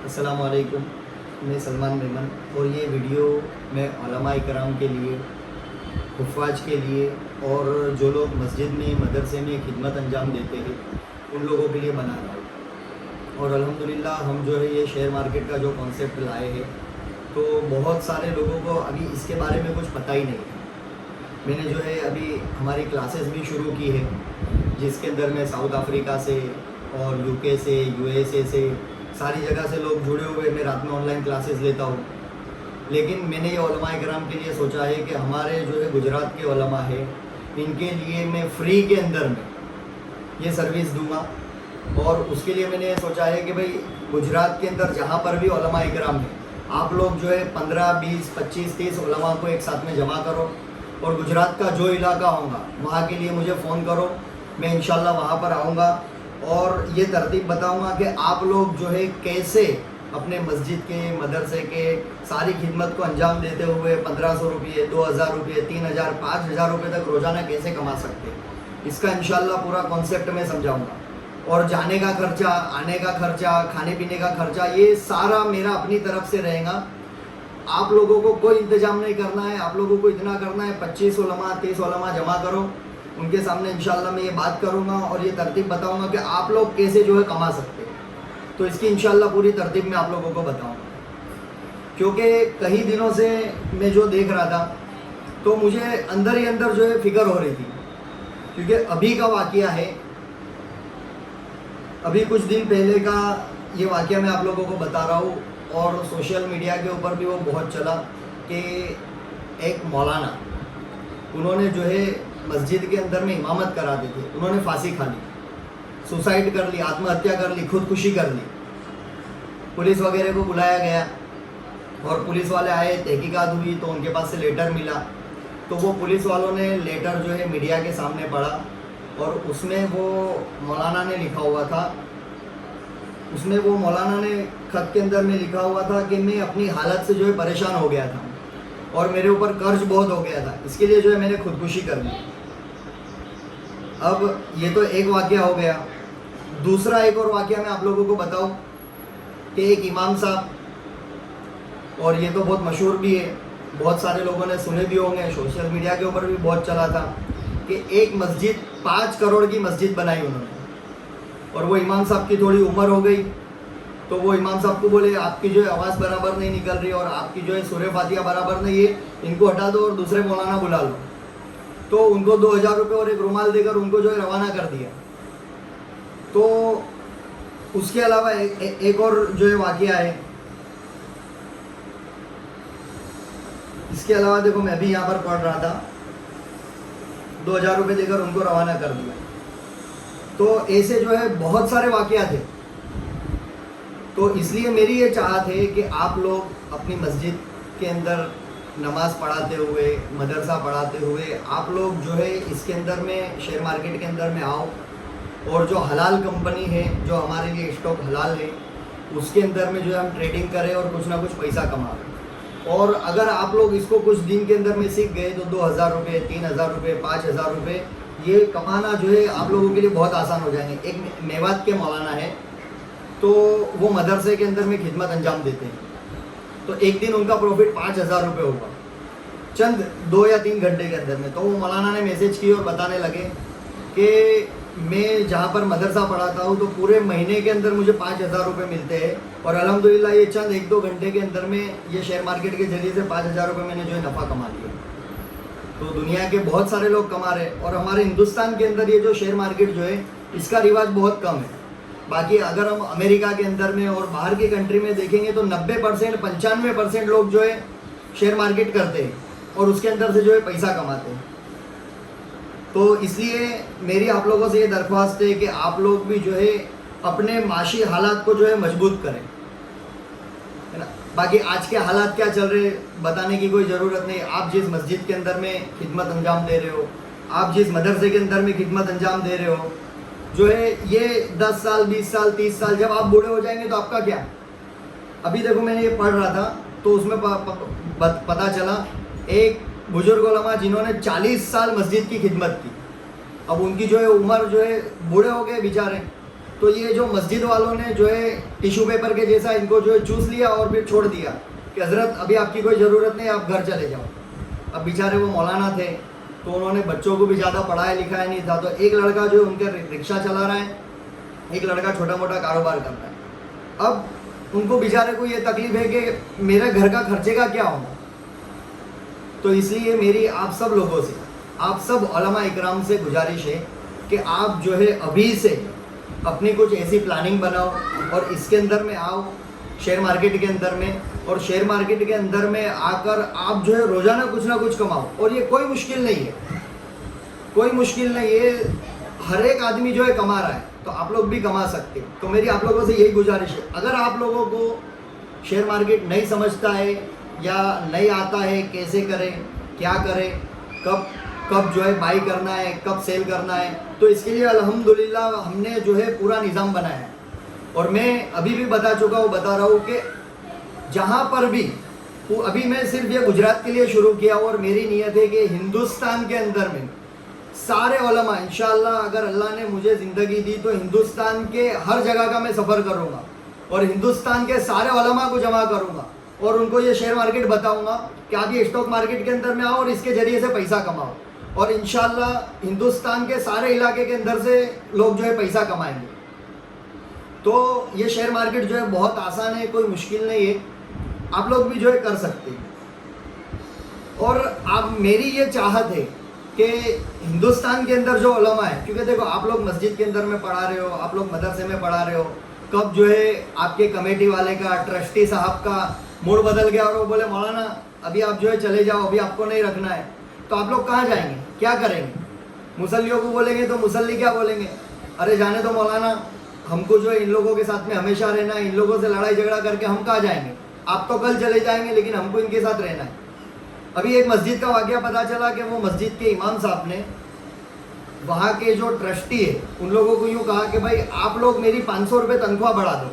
अस्सलाम वालेकुम। मैं सलमान मेमन और ये वीडियो मैं उलमाए कराम के लिए, हुफ़ाज़ के लिए और जो लोग मस्जिद में मदरसे में खिदमत अंजाम देते हैं उन लोगों के लिए बना रहा हूँ। और अल्हम्दुलिल्लाह हम जो है ये शेयर मार्केट का जो कॉन्सेप्ट लाए हैं तो बहुत सारे लोगों को अभी इसके बारे में कुछ पता ही नहीं है। मैंने जो है अभी हमारी क्लासेस भी शुरू की है जिसके अंदर मैं साउथ अफ्रीका से और यूके से, यूएसए से, सारी जगह से लोग जुड़े हुए। मैं रात में ऑनलाइन क्लासेस लेता हूँ। लेकिन मैंने ये उलमाए कराम के लिए सोचा है कि हमारे जो है गुजरात के उलमा है इनके लिए मैं फ्री के अंदर में ये सर्विस दूंगा। और उसके लिए मैंने सोचा है कि भाई गुजरात के अंदर जहाँ पर भी उलमाए कराम है आप लोग जो है 15, 20, 25, 30 उलमा को एक साथ में जमा करो और गुजरात का जो इलाका होगा वहाँ के लिए मुझे फ़ोन करो। मैं इंशाल्लाह वहाँ पर आऊँगा और ये तरतीब बताऊंगा कि आप लोग जो है कैसे अपने मस्जिद के, मदरसे के सारी खिदमत को अंजाम देते हुए 1500 रुपये, 2000 रुपये, 3000, 5000 रुपये तक रोज़ाना कैसे कमा सकते हैं। इसका इंशाल्लाह पूरा कॉन्सेप्ट मैं समझाऊंगा। और जाने का खर्चा, आने का खर्चा, खाने पीने का खर्चा, ये सारा मेरा अपनी तरफ से रहेगा। आप लोगों को कोई इंतजाम नहीं करना है। आप लोगों को इतना करना है 25 उलमा, 30 उलमा जमा करो। उनके सामने इंशाल्लाह मैं ये बात करूँगा और ये तरतीब बताऊँगा कि आप लोग कैसे जो है कमा सकते हैं। तो इसकी इंशाल्लाह पूरी तरतीब मैं आप लोगों को बताऊँगा। क्योंकि कई दिनों से मैं जो देख रहा था तो मुझे अंदर ही अंदर जो है फ़िक्र हो रही थी। क्योंकि अभी का वाक़या है, अभी कुछ दिन पहले का ये वाक़या मैं आप लोगों को बता रहा हूँ। और सोशल मीडिया के ऊपर भी वो बहुत चला कि एक मौलाना, उन्होंने जो है मस्जिद के अंदर में इमामत कराते थे, उन्होंने फांसी खा ली, सुसाइड कर ली, आत्महत्या कर ली, खुदकुशी कर ली। पुलिस वगैरह को बुलाया गया और पुलिस वाले आए, तहकीकात हुई तो उनके पास से लेटर मिला। तो वो पुलिस वालों ने लेटर जो है मीडिया के सामने पढ़ा और उसमें वो मौलाना ने लिखा हुआ था, उसमें वो मौलाना ने खत के अंदर में लिखा हुआ था कि मैं अपनी हालत से जो है परेशान हो गया था और मेरे ऊपर कर्ज बहुत हो गया था, इसके लिए जो है मैंने खुदकुशी कर ली। अब ये तो एक वाक़या हो गया। दूसरा एक और वाक़या मैं आप लोगों को बताऊं कि एक इमाम साहब, और ये तो बहुत मशहूर भी है, बहुत सारे लोगों ने सुने भी होंगे, सोशल मीडिया के ऊपर भी बहुत चला था कि एक मस्जिद 5 करोड़ की मस्जिद बनाई उन्होंने। और वो इमाम साहब की थोड़ी उम्र हो गई तो वो इमाम साहब को बोले आपकी जो है आवाज़ बराबर नहीं निकल रही और आपकी जो है सूरह फातिहा बराबर नहीं है, इनको हटा दो और दूसरे मौलाना बुला लो। तो उनको 2000 रुपये और एक रुमाल देकर उनको जो है रवाना कर दिया। तो उसके अलावा एक और जो है वाक़या है। इसके अलावा देखो मैं भी यहाँ पर पढ़ रहा था, 2000 रुपये देकर उनको रवाना कर दिया। तो ऐसे जो है बहुत सारे वाक़या थे। तो इसलिए मेरी ये चाहत है कि आप लोग अपनी मस्जिद के अंदर नमाज़ पढ़ाते हुए, मदरसा पढ़ाते हुए आप लोग जो है इसके अंदर में शेयर मार्केट के अंदर में आओ और जो हलाल कंपनी है, जो हमारे लिए स्टॉक हलाल है, उसके अंदर में जो है हम ट्रेडिंग करें और कुछ ना कुछ पैसा कमाएं। और अगर आप लोग इसको कुछ दिन के अंदर में सीख गए तो 2000 रुपये, 3000 रुपये, 5000 रुपये ये कमाना जो है आप लोगों के लिए बहुत आसान हो जाएंगे। एक मेवात के मौलाना है तो वो मदरसे के अंदर में खिदमत अंजाम देते हैं। तो एक दिन उनका प्रॉफिट 5000 रुपये होगा चंद 2 या 3 घंटे के अंदर में। तो वो मौलाना ने मैसेज की और बताने लगे कि मैं जहाँ पर मदरसा पढ़ाता हूँ तो पूरे महीने के अंदर मुझे 5000 रुपये मिलते हैं और अल्हम्दुलिल्लाह ये चंद 1-2 घंटे के अंदर में ये शेयर मार्केट के जरिए से 5000 रुपये मैंने जो है नफ़ा कमा लिया। तो दुनिया के बहुत सारे लोग कमा रहे हैं और हमारे हिंदुस्तान के अंदर ये जो शेयर मार्केट जो है इसका रिवाज बहुत कम है। बाकी अगर हम अमेरिका के अंदर में और बाहर की कंट्री में देखेंगे तो 90%, 95% लोग जो है शेयर मार्केट करते हैं और उसके अंदर से जो है पैसा कमाते हैं। तो इसलिए मेरी आप लोगों से ये दरख्वास्त है कि आप लोग भी जो है अपने माशी हालात को जो है मजबूत करें, है ना। बाकी आज के हालात क्या चल रहे बताने की कोई ज़रूरत नहीं। आप जिस मस्जिद के अंदर में खिदमत अंजाम दे रहे हो, आप जिस मदरसे के अंदर में खिदमत अंजाम दे रहे हो, जो है ये 10 साल, 20 साल, 30 साल जब आप बूढ़े हो जाएंगे तो आपका क्या। अभी देखो मैंने ये पढ़ रहा था तो उसमें पता चला एक बुजुर्ग उलमा जिन्होंने 40 साल मस्जिद की खिदमत की, अब उनकी जो है उम्र जो है बूढ़े हो गए बेचारे, तो ये जो मस्जिद वालों ने जो है टिश्यू पेपर के जैसा इनको जो है चूस लिया और फिर छोड़ दिया कि हज़रत अभी आपकी कोई ज़रूरत नहीं, आप घर चले जाओ। अब बेचारे वो मौलाना थे तो उन्होंने बच्चों को भी ज़्यादा पढ़ाया लिखाया नहीं था, तो एक लड़का जो उनके रिक्शा चला रहा है, एक लड़का छोटा मोटा कारोबार कर रहा है। अब उनको बेचारे को ये तकलीफ है कि मेरे घर का खर्चे का क्या होगा। तो इसलिए मेरी आप सब लोगों से, आप सब उलमा इकराम से गुजारिश है कि आप जो है अभी से अपनी कुछ ऐसी प्लानिंग बनाओ और इसके अंदर में आओ, शेयर मार्केट के अंदर में, और शेयर मार्केट के अंदर में आकर आप जो है रोज़ाना कुछ ना कुछ कमाओ। और ये कोई मुश्किल नहीं है, कोई मुश्किल नहीं है, हर एक आदमी जो है कमा रहा है, तो आप लोग भी कमा सकते हैं। तो मेरी आप लोगों से यही गुजारिश है, अगर आप लोगों को शेयर मार्केट नहीं समझता है या नहीं आता है, कैसे करें, क्या करें, कब जो है बाई करना है, कब सेल करना है, तो इसके लिए अल्हम्दुलिल्लाह हमने जो है पूरा निज़ाम बनाया है। और मैं अभी भी बता चुका हूँ, बता रहा हूँ कि जहाँ पर भी, अभी मैं सिर्फ ये गुजरात के लिए शुरू किया और मेरी नीयत है कि हिंदुस्तान के अंदर में सारे उलमा इंशाअल्लाह, अगर अल्लाह ने मुझे ज़िंदगी दी तो हिंदुस्तान के हर जगह का मैं सफ़र करूँगा और हिंदुस्तान के सारे उलमा को जमा करूँगा और उनको ये शेयर मार्केट बताऊँगा कि आप ये स्टॉक मार्केट के अंदर में आओ और इसके ज़रिए से पैसा कमाओ, और इंशाअल्लाह हिंदुस्तान के सारे इलाके के अंदर से लोग जो है पैसा कमाएंगे। तो ये शेयर मार्केट जो है बहुत आसान है, कोई मुश्किल नहीं है, आप लोग भी जो है कर सकते हैं। और आप, मेरी ये चाहत है कि हिंदुस्तान के अंदर जो उलमा है, क्योंकि देखो आप लोग मस्जिद के अंदर में पढ़ा रहे हो, आप लोग मदरसे में पढ़ा रहे हो, कब जो है आपके कमेटी वाले का, ट्रस्टी साहब का मूड बदल गया और वो बोले मौलाना अभी आप जो है चले जाओ, अभी आपको नहीं रखना है, तो आप लोग कहाँ जाएंगे, क्या करेंगे? मुसल्लियों को बोलेंगे तो मुसल्ली क्या बोलेंगे, अरे जाने दो मौलाना, हमको जो है इन लोगों के साथ में हमेशा रहना है, इन लोगों से लड़ाई झगड़ा करके हम कहाँ जाएंगे, आप तो कल चले जाएंगे लेकिन हमको इनके साथ रहना है। अभी एक मस्जिद का वाक़या पता चला कि वो मस्जिद के इमाम साहब ने वहाँ के जो ट्रस्टी है उन लोगों को यूँ कहा कि भाई आप लोग मेरी 500 रुपये तनख्वाह बढ़ा दो।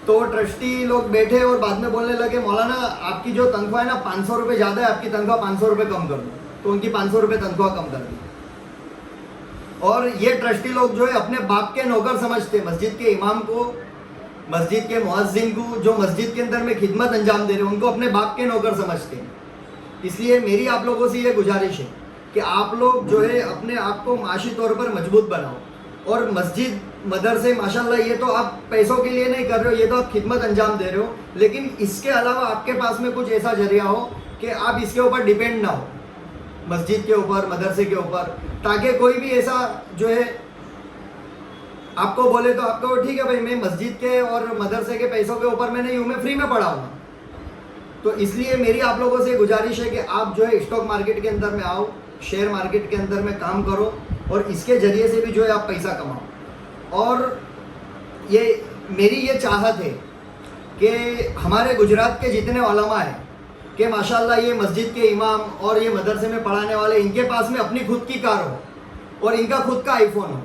तो वो ट्रस्टी लोग बैठे और बाद में बोलने लगे मौलाना आपकी जो तनख्वाह है ना 500 रुपये ज़्यादा है, आपकी तनख्वाह 500 रुपये कम कर दो। तो उनकी 500 रुपये तनख्वाह कम कर दी। और ये ट्रस्टी लोग जो है अपने बाप के नौकर समझते, मस्जिद के इमाम को, मस्जिद के मुअज्जिन को, जो मस्जिद के अंदर में खिदमत अंजाम दे रहे हैं, उनको अपने बाप के नौकर समझते हैं। इसलिए मेरी आप लोगों से ये गुजारिश है कि आप लोग जो है अपने आप को माशी तौर पर मजबूत बनाओ। और मस्जिद मदरसे माशाल्लाह ये तो आप पैसों के लिए नहीं कर रहे हो, ये तो आप खिदमत अंजाम दे रहे हो, लेकिन इसके अलावा आपके पास में कुछ ऐसा जरिया हो कि आप इसके ऊपर डिपेंड ना हो, मस्जिद के ऊपर, मदरसे के ऊपर, ताकि कोई भी ऐसा जो है आपको बोले तो आपको ठीक है भाई मैं मस्जिद के और मदरसे के पैसों के ऊपर मैं नहीं हूँ, मैं फ्री में पढ़ाऊँगा। तो इसलिए मेरी आप लोगों से गुजारिश है कि आप जो है स्टॉक मार्केट के अंदर में आओ, शेयर मार्केट के अंदर में काम करो और इसके ज़रिए से भी जो है आप पैसा कमाओ। और ये मेरी ये चाहत है कि हमारे गुजरात के जितने उलमा हैं कि माशाल्लाह ये मस्जिद के इमाम और ये मदरसे में पढ़ाने वाले, इनके पास में अपनी खुद की कार हो और इनका खुद का आईफोन हो।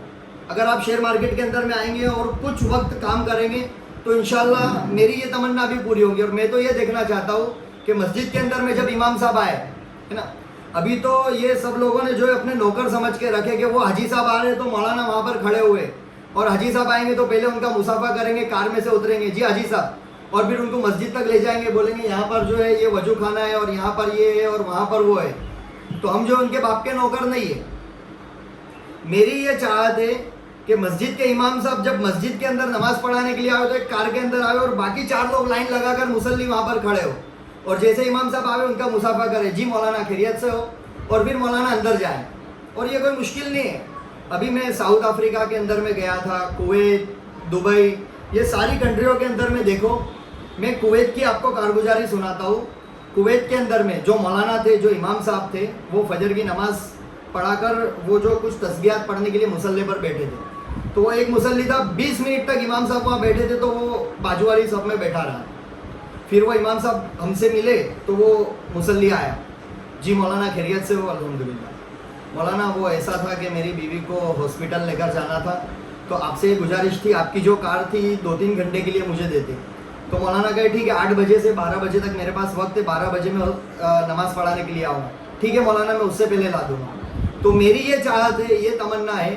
अगर आप शेयर मार्केट के अंदर में आएंगे और कुछ वक्त काम करेंगे तो इंशाल्लाह मेरी ये तमन्ना भी पूरी होगी। और मैं तो ये देखना चाहता हूँ कि मस्जिद के अंदर में जब इमाम साहब आए, है ना, अभी तो ये सब लोगों ने जो है अपने नौकर समझ के रखे कि वो हाजी साहब आ रहे हैं तो मौलाना वहाँ पर खड़े हुए, और हाजी साहब आएंगे तो पहले उनका मुसाफा करेंगे, कार में से उतरेंगे, जी हाजी साहब, और फिर उनको मस्जिद तक ले जाएंगे, बोलेंगे यहाँ पर जो है ये वजू खाना है और यहाँ पर ये है और वहाँ पर वो है। तो हम जो उनके बाप के नौकर नहीं है। मेरी ये चाहत है कि मस्जिद के इमाम साहब जब मस्जिद के अंदर नमाज पढ़ाने के लिए आए तो एक कार के अंदर आए और बाकी 4 लोग लाइन लगाकर मुसल्ली वहाँ पर खड़े हो, और जैसे इमाम साहब आए उनका मुसाफा करे, जी मौलाना खैरियत से हो, और फिर मौलाना अंदर जाए। और ये कोई मुश्किल नहीं है। अभी मैं साउथ अफ्रीका के अंदर में गया था, कुवैत, दुबई, ये सारी कंट्रियों के अंदर में देखो। मैं कुवैत की आपको कारगुजारी सुनाता हूँ। कुवैत के अंदर में जो मौलाना थे, जो इमाम साहब थे, वो फजर की नमाज पढ़ाकर वो जो कुछ तस्बीहात पढ़ने के लिए मुसल्ले पर बैठे थे, तो वो एक मुसल्ली था, 20 मिनट तक इमाम साहब वहाँ बैठे थे, तो वो बाजू वाली सब में बैठा रहा। फिर वो इमाम साहब हमसे मिले तो वो मुसल्ली आया, जी मौलाना खैरियत से हो, अल्हम्दुलिल्लाह। मौलाना वो ऐसा था कि मेरी बीवी को हॉस्पिटल लेकर जाना था, तो आपसे ये गुजारिश थी, आपकी जो कार थी 2-3 घंटे के लिए मुझे देते। तो मौलाना कहे ठीक है, 8 बजे से 12 बजे तक मेरे पास वक्त है, 12 बजे में नमाज़ पढ़ाने के लिए आऊँगा। ठीक है मौलाना, मैं उससे पहले ला दूँगा। तो मेरी ये चाहत है, ये तमन्ना है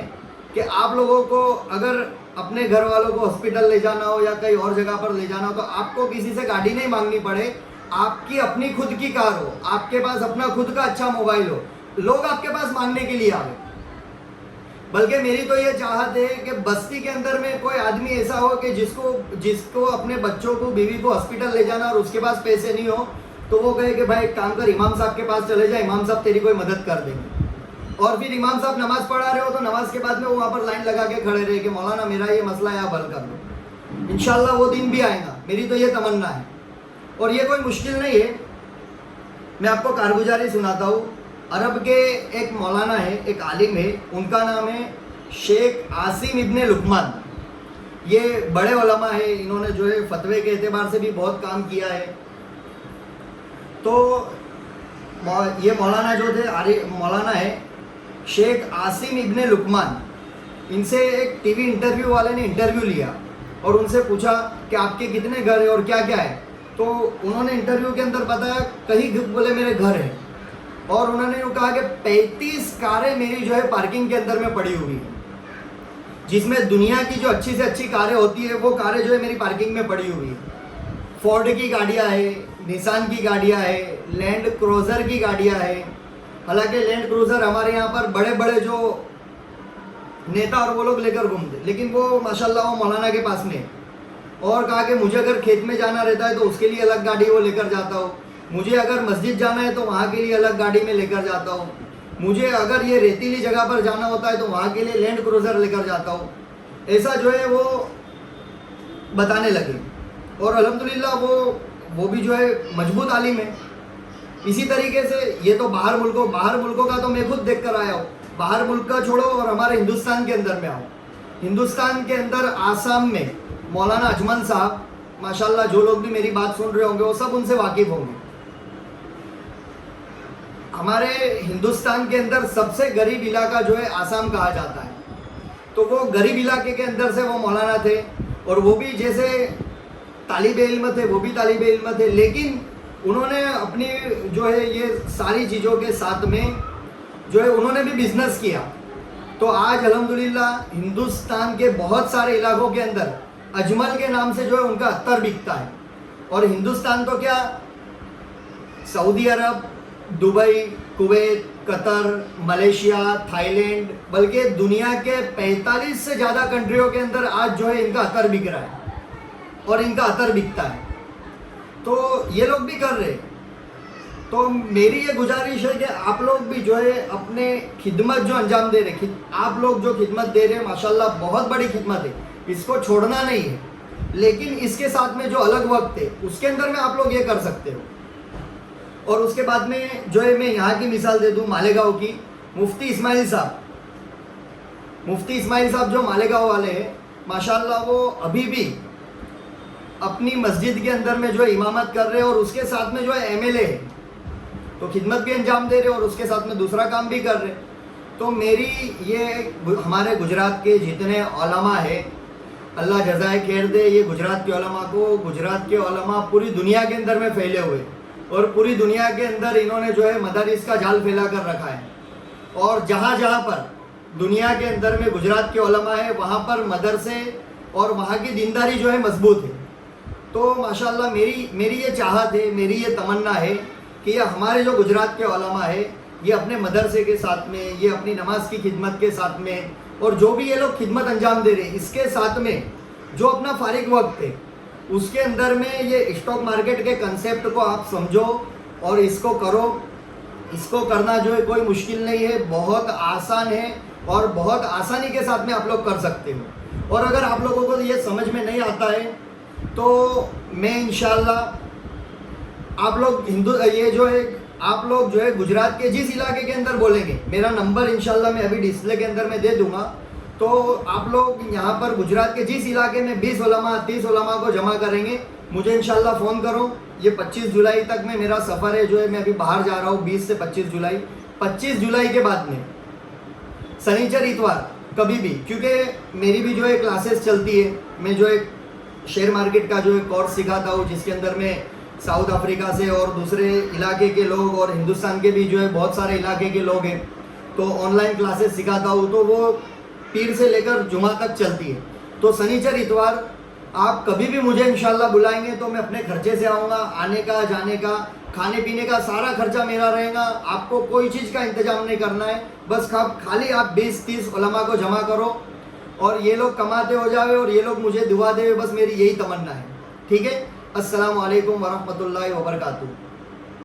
कि आप लोगों को अगर अपने घर वालों को हॉस्पिटल ले जाना हो या कहीं और जगह पर ले जाना हो तो आपको किसी से गाड़ी नहीं मांगनी पड़े, आपकी अपनी खुद की कार हो, आपके पास अपना खुद का अच्छा मोबाइल हो, लोग आपके पास मांगने के लिए आवे। बल्कि मेरी तो ये चाहत है कि बस्ती के अंदर में कोई आदमी ऐसा हो कि जिसको अपने बच्चों को, बीवी को हॉस्पिटल ले जाना और उसके पास पैसे नहीं हो, तो वो कहे कि भाई एक काम कर, इमाम साहब के पास चले जाए, इमाम साहब तेरी कोई मदद कर देंगे। और फिर इमाम साहब नमाज पढ़ा रहे हो तो नमाज के बाद में वो वहाँ पर लाइन लगा के खड़े रहे कि मौलाना मेरा ये मसला है, आप हल कर लो। इंशाल्लाह वो दिन भी आएगा, मेरी तो ये तमन्ना है। और ये कोई मुश्किल नहीं है। मैं आपको कारगुजारी सुनाता हूँ। अरब के एक मौलाना है, एक आलिम है, उनका नाम है शेख आसिम इब्ने लुकमान। ये बड़े उलमा है, इन्होंने जो है फतवे के एतबार से भी बहुत काम किया है। तो ये मौलाना जो थे, मौलाना है शेख आसिम इब्ने लुकमान, इनसे एक टीवी इंटरव्यू वाले ने इंटरव्यू लिया और उनसे पूछा कि आपके कितने घर है और क्या क्या है। तो उन्होंने इंटरव्यू के अंदर बताया, कहीं बोले मेरे घर है, और उन्होंने कहा कि 35 कारें मेरी जो है पार्किंग के अंदर में पड़ी हुई है, जिसमें दुनिया की जो अच्छी से अच्छी कारें होती है वो कारें जो है मेरी पार्किंग में पड़ी हुई है। फोर्ड की गाड़ियाँ है, निसान की गाड़ियाँ है, लैंड क्रूज़र की गाड़ियाँ है। हालांकि लैंड क्रूज़र हमारे यहाँ पर बड़े बड़े जो नेता और वो लोग लेकर घूमते, लेकिन वो माशाल्लाह वो मौलाना के पास में है। और कहा कि मुझे अगर खेत में जाना रहता है तो उसके लिए अलग गाड़ी वो लेकर जाता हूँ, मुझे अगर मस्जिद जाना है तो वहाँ के लिए अलग गाड़ी में लेकर जाता हूँ, मुझे अगर ये रेतीली जगह पर जाना होता है तो वहाँ के लिए लैंड क्रूज़र लेकर जाता हूँ। ऐसा जो है वो बताने लगे। और अल्हम्दुलिल्लाह वो भी जो है मजबूत आलिम है। इसी तरीके से ये तो बाहर मुल्कों का तो मैं खुद देख कर आया हूँ। बाहर मुल्क का छोड़ो और हमारे हिंदुस्तान के अंदर में आओ। हिंदुस्तान के अंदर आसाम में मौलाना अजमल साहब, माशाल्लाह जो लोग भी मेरी बात सुन रहे होंगे वो सब उनसे वाकिफ़ होंगे। हमारे हिंदुस्तान के अंदर सबसे गरीब इलाका जो है आसाम कहा जाता है। तो वो गरीब इलाके के अंदर से वो मौलाना थे, और वो भी जैसे तालिब इल्म थे, वो भी तालिब इल्म थे, लेकिन उन्होंने अपनी जो है ये सारी चीज़ों के साथ में जो है उन्होंने भी बिजनेस किया। तो आज अल्हम्दुलिल्लाह हिंदुस्तान के बहुत सारे इलाकों के अंदर अजमल के नाम से जो है उनका अत्तर बिकता है। और हिंदुस्तान तो क्या, Saudi Arab, Dubai, Kuwait, Qatar, Malaysia, Thailand, बल्कि दुनिया के 45 से ज़्यादा कंट्रियों के अंदर आज जो है इनका अतर बिक रहा है और इनका अतर बिकता है। तो ये लोग भी कर रहे हैं। तो मेरी ये गुजारिश है कि आप लोग भी जो है अपने खिदमत जो अंजाम दे रहे, आप लोग जो खिदमत दे रहे हैं माशाल्लाह बहुत बड़ी खिदमत है, इसको छोड़ना नहीं है। लेकिन इसके साथ में जो अलग वक्त है उसके अंदर में आप लोग ये कर सकते हो। और उसके बाद में जो है मैं यहाँ की मिसाल दे दूँ मालेगांव की, मुफ्ती इस्माइल साहब जो मालेगांव वाले हैं माशाल्लाह वो अभी भी अपनी मस्जिद के अंदर में जो है इमामत कर रहे हैं और उसके साथ में जो है एमएलए है, तो खिदमत भी अंजाम दे रहे हैं और उसके साथ में दूसरा काम भी कर रहे हैं। तो मेरी ये हमारे गुजरात के जितने उलमा है, अल्लाह जज़ाए खैर दे, ये गुजरात के उलमा को, गुजरात के उलमा पूरी दुनिया के अंदर में फैले हुए और पूरी दुनिया के अंदर इन्होंने जो है मदारिस का जाल फैला कर रखा है। और जहाँ जहाँ पर दुनिया के अंदर में गुजरात के उलमा है वहाँ पर मदरसे और वहाँ की दीनदारी जो है मजबूत है। तो माशाल्लाह मेरी ये चाहत है, मेरी ये तमन्ना है कि ये हमारे जो गुजरात के उलमा है ये अपने मदरसे के साथ में, ये अपनी नमाज की खिदमत के साथ में, और जो भी ये लोग खिदमत अंजाम दे रहे हैं इसके साथ में जो अपना फारिग वक्त है उसके अंदर में ये स्टॉक मार्केट के कंसेप्ट को आप समझो और इसको करो। इसको करना जो है कोई मुश्किल नहीं है, बहुत आसान है और बहुत आसानी के साथ में आप लोग कर सकते हो। और अगर आप लोगों को ये समझ में नहीं आता है तो मैं इंशाल्लाह आप लोग जो है गुजरात के जिस इलाके के अंदर बोलेंगे, मेरा नंबर इंशाल्लाह मैं अभी डिस्प्ले के अंदर में दे दूंगा। तो आप लोग यहाँ पर गुजरात के जिस इलाके में 20 उलमा 30 उलमा को जमा करेंगे, मुझे इंशाल्लाह फ़ोन करो। ये 25 जुलाई तक में मेरा सफ़र है, जो है मैं अभी बाहर जा रहा हूँ 20 से 25 जुलाई के बाद में शनिचर इतवार कभी भी, क्योंकि मेरी भी जो है क्लासेस चलती है। मैं जो है शेयर मार्केट का जो है कोर्स सिखाता हूँ, जिसके अंदर में साउथ अफ्रीका से और दूसरे इलाके के लोग और हिंदुस्तान के भी जो है बहुत सारे इलाके के लोग हैं, तो ऑनलाइन क्लासेस सिखाता हूँ। तो वो पीर से लेकर जुमा तक चलती है। तो शनिचर इतवार आप कभी भी मुझे इंशाल्लाह बुलाएंगे तो मैं अपने खर्चे से आऊँगा, आने का, जाने का, खाने पीने का सारा खर्चा मेरा रहेगा। आपको कोई चीज़ का इंतजाम नहीं करना है, बस खाली आप 20-30 उलमा को जमा करो और ये लोग कमाते हो जावे और ये लोग मुझे दुआ देवे, बस मेरी यही तमन्ना है। ठीक है। अस्सलाम वालेकुम वरहमतुल्लाहि वबरकातुहू।